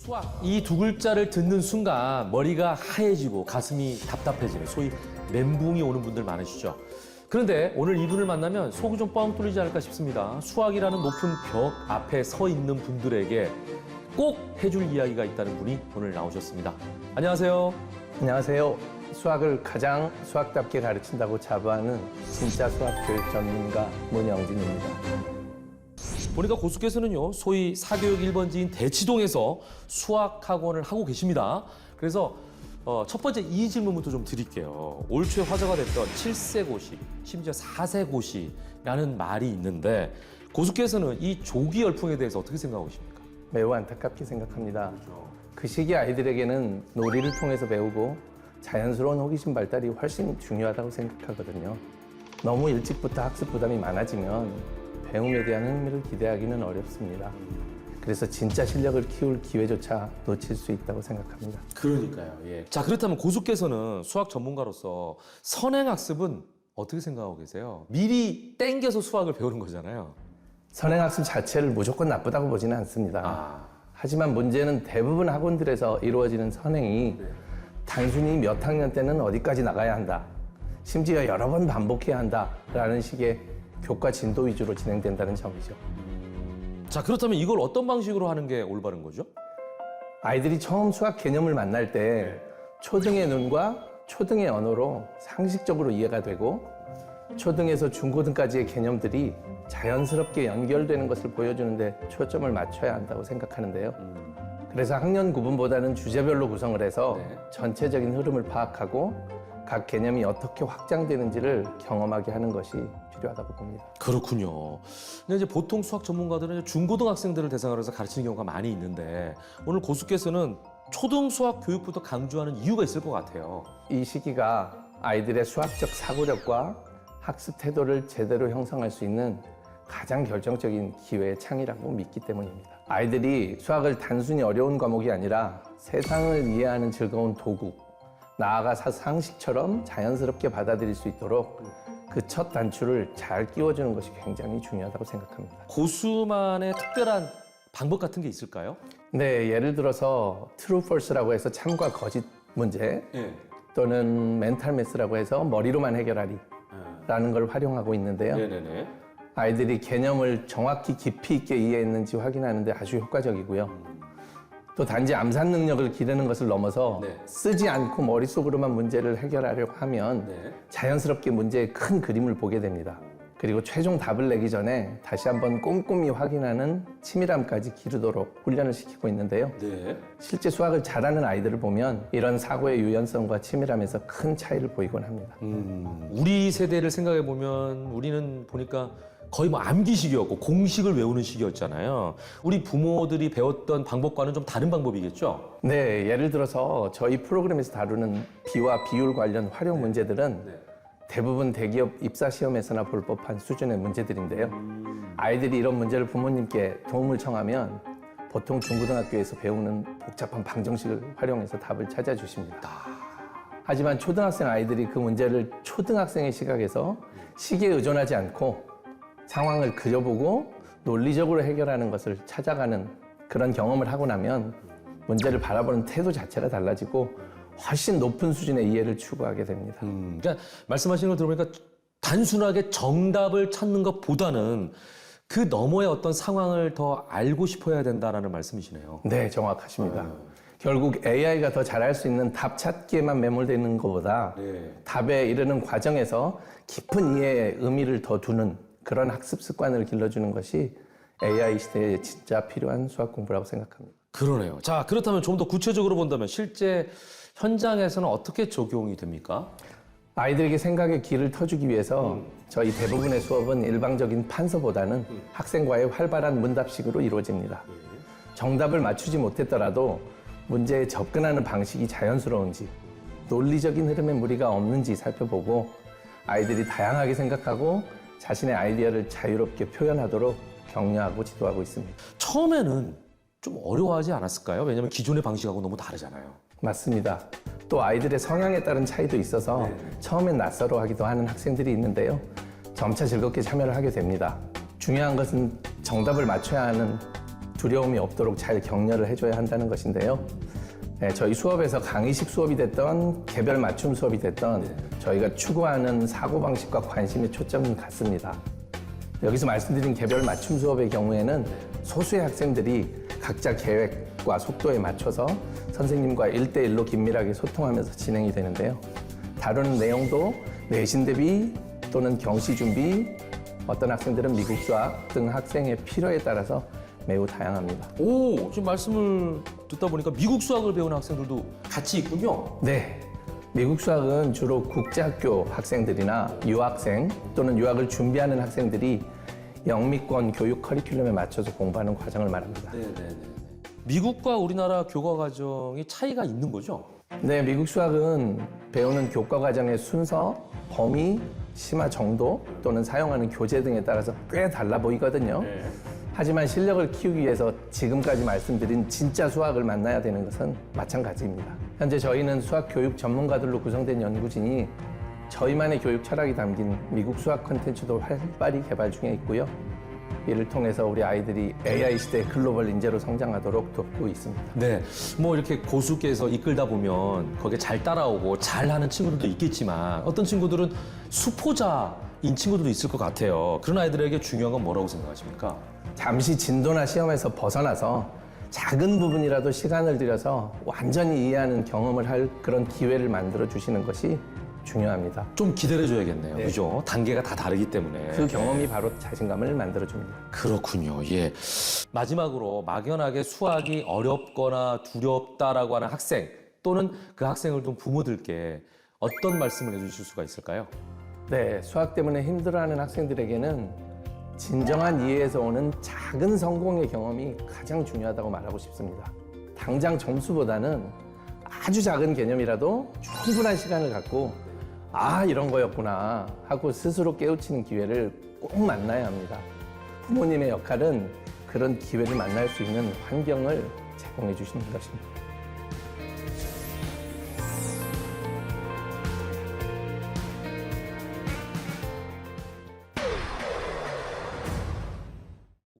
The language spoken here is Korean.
수학 이 두 글자를 듣는 순간 머리가 하얘지고 가슴이 답답해지는 소위 멘붕이 오는 분들 많으시죠. 그런데 오늘 이분을 만나면 속이 좀 뻥 뚫리지 않을까 싶습니다. 수학이라는 높은 벽 앞에 서 있는 분들에게 꼭 해줄 이야기가 있다는 분이 오늘 나오셨습니다. 안녕하세요. 안녕하세요. 수학을 가장 수학답게 가르친다고 자부하는 진짜 수학 교육 전문가 문영진입니다. 보니까 고수께서는요, 소위 사교육 1번지인 대치동에서 수학학원을 하고 계십니다. 그래서 첫 번째 이 질문부터 좀 드릴게요. 올 초에 화제가 됐던 7세 고시, 심지어 4세 고시라는 말이 있는데 고수께서는 이 조기 열풍에 대해서 어떻게 생각하십니까? 매우 안타깝게 생각합니다. 그 시기 아이들에게는 놀이를 통해서 배우고 자연스러운 호기심 발달이 훨씬 중요하다고 생각하거든요. 너무 일찍부터 학습 부담이 많아지면 배움에 대한 흥미를 기대하기는 어렵습니다. 그래서 진짜 실력을 키울 기회조차 놓칠 수 있다고 생각합니다. 그러니까요. 예. 자, 그렇다면 고수께서는 수학 전문가로서 선행학습은 어떻게 생각하고 계세요? 미리 땡겨서 수학을 배우는 거잖아요. 선행학습 자체를 무조건 나쁘다고 보지는 않습니다. 하지만 문제는 대부분 학원들에서 이루어지는 선행이 단순히 몇 학년 때는 어디까지 나가야 한다, 심지어 여러 번 반복해야 한다라는 식의 교과 진도 위주로 진행된다는 점이죠. 자, 그렇다면 이걸 어떤 방식으로 하는 게 올바른 거죠? 아이들이 처음 수학 개념을 만날 때 초등의 눈과 초등의 언어로 상식적으로 이해가 되고 초등에서 중고등까지의 개념들이 자연스럽게 연결되는 것을 보여주는데 초점을 맞춰야 한다고 생각하는데요. 그래서 학년 구분보다는 주제별로 구성을 해서 전체적인 흐름을 파악하고 각 개념이 어떻게 확장되는지를 경험하게 하는 것이 필요하다고 봅니다. 그렇군요. 근데 이제 보통 수학 전문가들은 중고등학생들을 대상으로 해서 가르치는 경우가 많이 있는데 오늘 고수께서는 초등 수학 교육부터 강조하는 이유가 있을 것 같아요. 이 시기가 아이들의 수학적 사고력과 학습 태도를 제대로 형성할 수 있는 가장 결정적인 기회의 창이라고 믿기 때문입니다. 아이들이 수학을 단순히 어려운 과목이 아니라 세상을 이해하는 즐거운 도구, 나아가서 상식처럼 자연스럽게 받아들일 수 있도록 그 첫 단추를 잘 끼워주는 것이 굉장히 중요하다고 생각합니다. 고수만의 특별한 방법 같은 게 있을까요? 네, 예를 들어서 true, false라고 해서 참과 거짓 문제 또는 멘탈 매스라고 해서 머리로만 해결하리라는 걸 활용하고 있는데요. 네네네. 아이들이 개념을 정확히 깊이 있게 이해했는지 확인하는 데 아주 효과적이고요. 또 단지 암산 능력을 기르는 것을 넘어서 쓰지 않고 머릿속으로만 문제를 해결하려고 하면 자연스럽게 문제의 큰 그림을 보게 됩니다. 그리고 최종 답을 내기 전에 다시 한번 꼼꼼히 확인하는 치밀함까지 기르도록 훈련을 시키고 있는데요. 실제 수학을 잘하는 아이들을 보면 이런 사고의 유연성과 치밀함에서 큰 차이를 보이곤 합니다. 우리 세대를 생각해 보면 우리는 보니까 거의 뭐 암기식이었고 공식을 외우는 식이었잖아요. 우리 부모들이 배웠던 방법과는 좀 다른 방법이겠죠? 네, 예를 들어서 저희 프로그램에서 다루는 비와 비율 관련 활용 문제들은 대부분 대기업 입사 시험에서나 볼 법한 수준의 문제들인데요. 아이들이 이런 문제를 부모님께 도움을 청하면 보통 중고등학교에서 배우는 복잡한 방정식을 활용해서 답을 찾아주십니다. 하지만 초등학생 아이들이 그 문제를 초등학생의 시각에서 시기에 의존하지 않고 상황을 그려보고 논리적으로 해결하는 것을 찾아가는 그런 경험을 하고 나면 문제를 바라보는 태도 자체가 달라지고 훨씬 높은 수준의 이해를 추구하게 됩니다. 그러니까 말씀하시는 걸 들어보니까 단순하게 정답을 찾는 것보다는 그 너머의 어떤 상황을 더 알고 싶어야 된다는 말씀이시네요. 네, 정확하십니다. 결국 AI가 더 잘할 수 있는 답 찾기에만 매몰되는 것보다 답에 이르는 과정에서 깊은 이해의 의미를 더 두는 그런 학습 습관을 길러주는 것이 AI 시대에 진짜 필요한 수학 공부라고 생각합니다. 그러네요. 자, 그렇다면 좀 더 구체적으로 본다면 실제 현장에서는 어떻게 적용이 됩니까? 아이들에게 생각의 길을 터주기 위해서 저희 대부분의 수업은 일방적인 판서보다는 학생과의 활발한 문답식으로 이루어집니다. 정답을 맞추지 못했더라도 문제에 접근하는 방식이 자연스러운지, 논리적인 흐름에 무리가 없는지 살펴보고 아이들이 다양하게 생각하고 자신의 아이디어를 자유롭게 표현하도록 격려하고 지도하고 있습니다. 처음에는 좀 어려워하지 않았을까요? 왜냐하면 기존의 방식하고 너무 다르잖아요. 맞습니다. 또 아이들의 성향에 따른 차이도 있어서 처음엔 낯설어하기도 하는 학생들이 있는데요. 점차 즐겁게 참여를 하게 됩니다. 중요한 것은 정답을 맞춰야 하는 두려움이 없도록 잘 격려를 해줘야 한다는 것인데요. 네, 저희 수업에서 강의식 수업이 됐던 개별 맞춤 수업이 됐던 저희가 추구하는 사고방식과 관심의 초점은 같습니다. 여기서 말씀드린 개별 맞춤 수업의 경우에는 소수의 학생들이 각자 계획과 속도에 맞춰서 선생님과 1대1로 긴밀하게 소통하면서 진행이 되는데요. 다루는 내용도 내신 대비 또는 경시 준비, 어떤 학생들은 미국 수학 등 학생의 필요에 따라서 매우 다양합니다. 오, 지금 말씀을 듣다 보니까 미국 수학을 배우는 학생들도 같이 있군요. 네. 미국 수학은 주로 국제학교 학생들이나 유학생 또는 유학을 준비하는 학생들이 영미권 교육 커리큘럼에 맞춰서 공부하는 과정을 말합니다. 미국과 우리나라 교과 과정이 차이가 있는 거죠? 네, 미국 수학은 배우는 교과 과정의 순서, 범위, 심화 정도 또는 사용하는 교재 등에 따라서 꽤 달라 보이거든요. 하지만 실력을 키우기 위해서 지금까지 말씀드린 진짜 수학을 만나야 되는 것은 마찬가지입니다. 현재 저희는 수학 교육 전문가들로 구성된 연구진이 저희만의 교육 철학이 담긴 미국 수학 콘텐츠도 활발히 개발 중에 있고요. 이를 통해서 우리 아이들이 AI 시대의 글로벌 인재로 성장하도록 돕고 있습니다. 네. 뭐 이렇게 고수께서 이끌다 보면 거기에 잘 따라오고 잘하는 친구들도 있겠지만 어떤 친구들은 수포자인 친구들도 있을 것 같아요. 그런 아이들에게 중요한 건 뭐라고 생각하십니까? 잠시 진도나 시험에서 벗어나서 작은 부분이라도 시간을 들여서 완전히 이해하는 경험을 할 그런 기회를 만들어 주시는 것이 중요합니다. 좀 기다려줘야겠네요. 네. 그죠? 단계가 다 다르기 때문에. 그 경험이 바로 자신감을 만들어 줍니다. 그렇군요. 예. 마지막으로 막연하게 수학이 어렵거나 두렵다라고 하는 학생 또는 그 학생을 둔 부모들께 어떤 말씀을 해주실 수가 있을까요? 네, 수학 때문에 힘들어하는 학생들에게는 진정한 이해에서 오는 작은 성공의 경험이 가장 중요하다고 말하고 싶습니다. 당장 점수보다는 아주 작은 개념이라도 충분한 시간을 갖고 아, 이런 거였구나 하고 스스로 깨우치는 기회를 꼭 만나야 합니다. 부모님의 역할은 그런 기회를 만날 수 있는 환경을 제공해 주시는 것입니다.